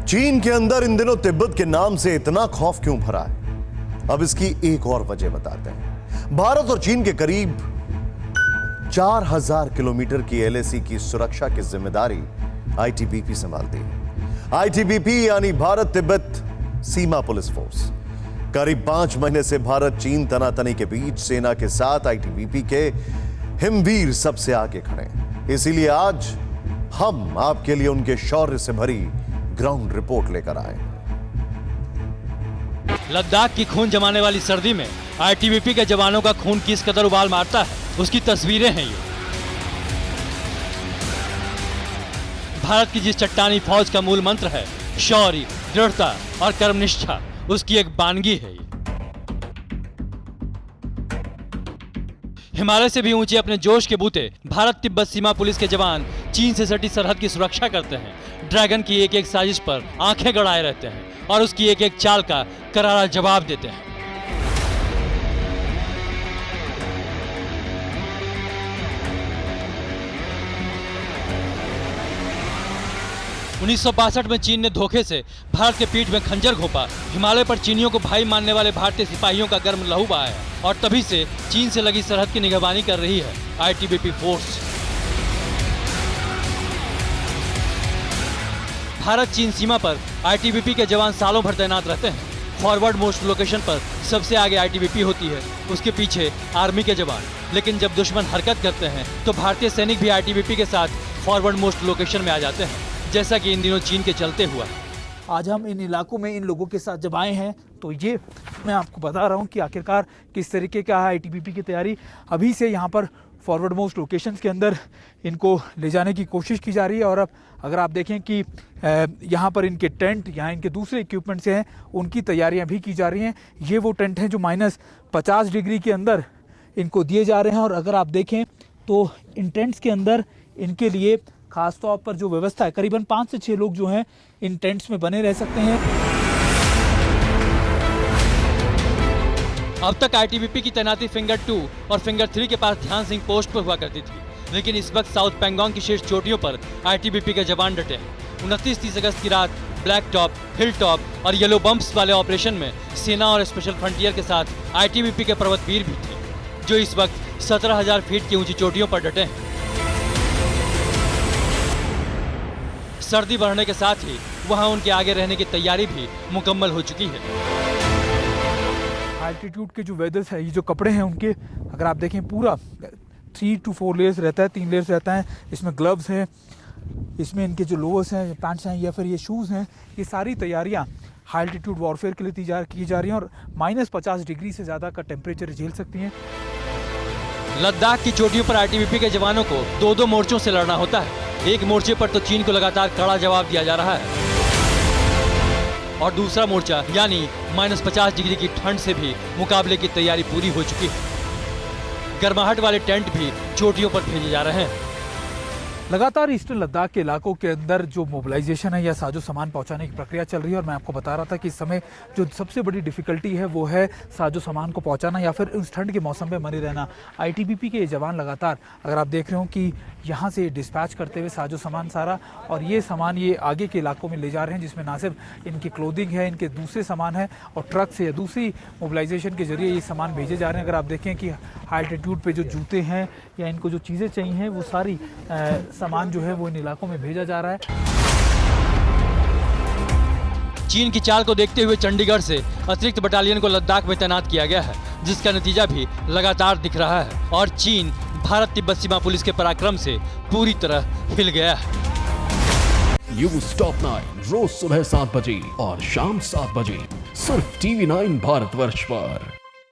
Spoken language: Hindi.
चीन के अंदर इन दिनों तिब्बत के नाम से इतना खौफ क्यों भरा है? अब इसकी एक और वजह बताते हैं। भारत और चीन के करीब 4000 किलोमीटर की एलएसी की सुरक्षा की जिम्मेदारी आईटीबीपी संभालती है। आईटीबीपी यानी भारत तिब्बत सीमा पुलिस फोर्स। करीब 5 महीने से भारत चीन तनातनी के बीच सेना के साथ आईटीबीपी के हिमवीर सबसे आगे खड़े हैं। इसीलिए आज हम आपके लिए उनके शौर्य से भरी ग्राउंड रिपोर्ट लेकर आए। लद्दाख की खून जमाने वाली सर्दी में आईटीबीपी के जवानों का खून किस कदर उबाल मारता है, उसकी तस्वीरें हैं ये। भारत की जिस चट्टानी फौज का मूल मंत्र है शौर्य, दृढ़ता और कर्मनिष्ठा, उसकी एक बानगी है ये। हिमालय से भी ऊंचे अपने जोश के बूते भारत तिब्बत सीमा पुलिस के जवान चीन से सटी सरहद की सुरक्षा करते हैं। ड्रैगन की एक एक साजिश पर आंखें गड़ाए रहते हैं और उसकी एक एक चाल का करारा जवाब देते हैं। उन्नीस 1962 में चीन ने धोखे से भारत के पीठ में खंजर घोंपा। हिमालय पर चीनियों को भाई मानने वाले भारतीय सिपाहियों का गर्म लहू बहाया और तभी से चीन से लगी सरहद की निगरानी कर रही है आईटीबीपी फोर्स। भारत चीन सीमा पर आईटीबीपी के जवान सालों भर तैनात रहते हैं। फॉरवर्ड मोस्ट लोकेशन पर सबसे आगे आईटीबीपी होती है, उसके पीछे आर्मी के जवान। लेकिन जब दुश्मन हरकत करते हैं तो भारतीय सैनिक भी आईटीबीपी के साथ फॉरवर्ड मोस्ट लोकेशन में आ जाते हैं, जैसा कि इन दिनों चीन के चलते हुआ। आज हम इन इलाकों में इन लोगों के साथ जब आए हैं तो ये मैं आपको बता रहा हूँ कि आखिरकार किस तरीके का है आईटीबीपी की तैयारी। अभी से यहाँ पर फॉरवर्ड मोस्ट लोकेशंस के अंदर इनको ले जाने की कोशिश की जा रही है। और अब अगर आप देखें कि यहाँ पर इनके टेंट, यहाँ इनके दूसरे इक्विपमेंट्स हैं, उनकी तैयारियाँ भी की जा रही हैं। ये वो टेंट हैं जो -50 डिग्री के अंदर इनको दिए जा रहे हैं। और अगर आप देखें तो इन टेंट्स के अंदर इनके लिए खास तौर पर जो व्यवस्था है, करीबन 5 से 6 लोग जो हैं इन टेंट्स में बने रह सकते हैं। अब तक आईटीबीपी की तैनाती फिंगर 2 और फिंगर 3 के पास ध्यान सिंह पोस्ट पर हुआ करती थी, लेकिन इस वक्त साउथ पैंगोंग की शीर्ष चोटियों पर आईटीबीपी के जवान डटे हैं। 29-30 अगस्त की रात ब्लैक टॉप, हिल टॉप और येलो बम्प्स वाले ऑपरेशन में सेना और स्पेशल फ्रंटियर के साथ आईटीबीपी के पर्वतवीर भी थे, जो इस वक्त 17,000 फीट की ऊंची चोटियों पर डटे हैं। सर्दी बढ़ने के साथ ही वहां उनके आगे रहने की तैयारी भी मुकम्मल हो चुकी है। एल्टीट्यूड के जो वेदर्स है, ये जो कपड़े हैं उनके अगर आप देखें पूरा 3 to 4 लेयर्स रहता है, 3 लेयर्स रहता है। इसमें ग्लव्स हैं, इसमें इनके जो लोअर्स हैं, पैंट्स हैं या फिर ये शूज़ हैं, ये सारी तैयारियां हाई एल्टीट्यूड वॉरफेयर के लिए की जा रही हैं और -50 डिग्री से ज़्यादा का टेम्परेचर झेल सकती हैं। लद्दाख की चोटियों पर आईटीबीपी के जवानों को 2-2 मोर्चों से लड़ना होता है। एक मोर्चे पर तो चीन को लगातार कड़ा जवाब दिया जा रहा है और दूसरा मोर्चा यानी -50 डिग्री की ठंड से भी मुकाबले की तैयारी पूरी हो चुकी है। गर्माहट वाले टेंट भी चोटियों पर भेजे जा रहे हैं। लगातार ईस्टर्न लद्दाख के इलाकों के अंदर जो मोबिलाइजेशन है या साजो सामान पहुंचाने की प्रक्रिया चल रही है। और मैं आपको बता रहा था कि इस समय जो सबसे बड़ी डिफिकल्टी है वो है साजो सामान को पहुंचाना या फिर उस ठंड के मौसम में बने रहना। आईटीबीपी के ये जवान लगातार अगर आप देख रहे हो कि यहाँ से डिस्पैच करते हुए साजो सामान सारा और ये सामान ये आगे के इलाकों में ले जा रहे हैं, जिसमें ना सिर्फ इनकी क्लोथिंग है, इनके दूसरे सामान है और ट्रक से या दूसरी मोबिलाइजेशन के जरिए ये सामान भेजे जा रहे हैं। अगर आप देखें कि हाई एल्टीट्यूड पे जो जूते हैं या इनको जो चीज़ें चाहिए हैं वो सारी सामान जो है वो इन इलाकों में भेजा जा रहा है। चीन की चाल को देखते हुए चंडीगढ़ से अतिरिक्त बटालियन को लद्दाख में तैनात किया गया है, जिसका नतीजा भी लगातार दिख रहा है और चीन भारत तिब्बत सीमा पुलिस के पराक्रम से पूरी तरह हिल गया है। न्यूज़ टॉप 9 रोज सुबह 7 बजे और शाम 7 बजे सिर्फ TV9 भारतवर्ष पर।